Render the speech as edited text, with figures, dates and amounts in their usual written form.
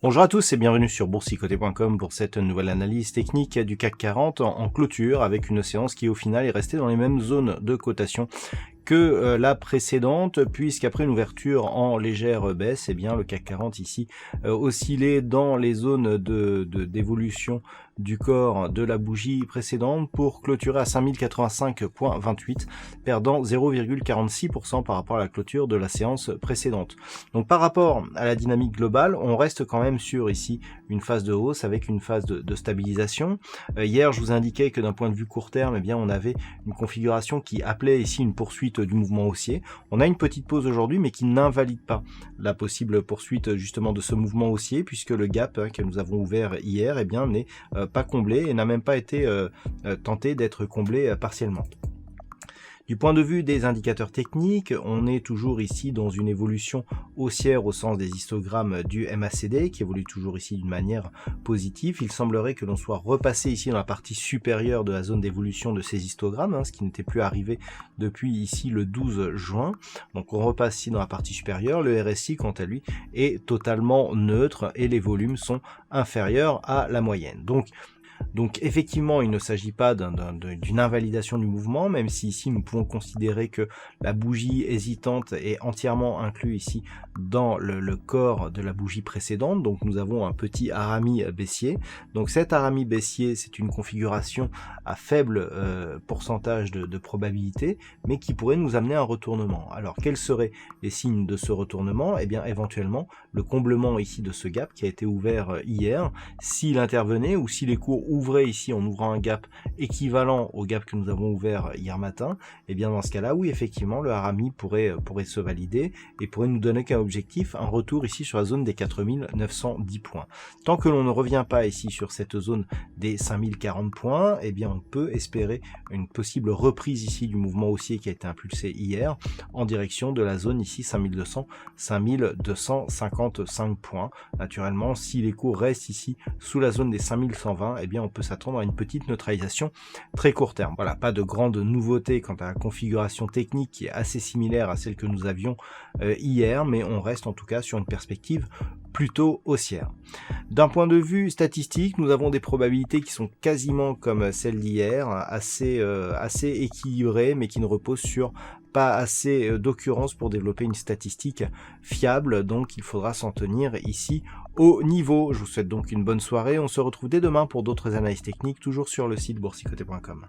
Bonjour à tous et bienvenue sur boursicoté.com pour cette nouvelle analyse technique du CAC 40 en clôture avec une séance qui au final est restée dans les mêmes zones de cotation que la précédente, puisqu'après une ouverture en légère baisse, eh bien le CAC 40 ici oscillait dans les zones d'évolution du corps de la bougie précédente pour clôturer à 5085,28, perdant 0,46% par rapport à la clôture de la séance précédente. Donc par rapport à la dynamique globale, on reste quand même sur ici une phase de hausse avec une phase de stabilisation. Hier, je vous indiquais que d'un point de vue court terme, eh bien on avait une configuration qui appelait ici une poursuite du mouvement haussier. On a une petite pause aujourd'hui, mais qui n'invalide pas la possible poursuite justement de ce mouvement haussier, puisque le gap que nous avons ouvert hier, eh bien n'est pas comblé et n'a même pas été tenté d'être comblé partiellement. Du point de vue des indicateurs techniques, on est toujours ici dans une évolution haussière au sens des histogrammes du MACD qui évolue toujours ici d'une manière positive. Il semblerait que l'on soit repassé ici dans la partie supérieure de la zone d'évolution de ces histogrammes, ce qui n'était plus arrivé depuis ici le 12 juin. Donc on repasse ici dans la partie supérieure. Le RSI quant à lui est totalement neutre et les volumes sont inférieurs à la moyenne. Donc effectivement, il ne s'agit pas d'une invalidation du mouvement, même si ici nous pouvons considérer que la bougie hésitante est entièrement inclue ici dans le corps de la bougie précédente. Donc nous avons un petit harami baissier. Donc cet harami baissier, c'est une configuration à faible pourcentage de probabilité, mais qui pourrait nous amener à un retournement. Alors quels seraient les signes de ce retournement? Eh bien éventuellement le comblement ici de ce gap qui a été ouvert hier, s'il intervenait ou si les cours ouvrait ici en ouvrant un gap équivalent au gap que nous avons ouvert hier matin, et bien dans ce cas-là, oui, effectivement, le harami pourrait se valider et pourrait nous donner comme objectif un retour ici sur la zone des 4910 points. Tant que l'on ne revient pas ici sur cette zone des 5040 points, et bien on peut espérer une possible reprise ici du mouvement haussier qui a été impulsé hier en direction de la zone ici 5200, 5255 points. Naturellement, si les cours restent ici sous la zone des 5120, et bien on peut s'attendre à une petite neutralisation très court terme. Voilà, pas de grande nouveauté quant à la configuration technique qui est assez similaire à celle que nous avions hier, mais on reste en tout cas sur une perspective plutôt haussière. D'un point de vue statistique, nous avons des probabilités qui sont quasiment comme celles d'hier, assez équilibrées, mais qui ne reposent sur pas assez d'occurrences pour développer une statistique fiable, donc il faudra s'en tenir ici au niveau. Je vous souhaite donc une bonne soirée, on se retrouve dès demain pour d'autres analyses techniques, toujours sur le site boursicoté.com.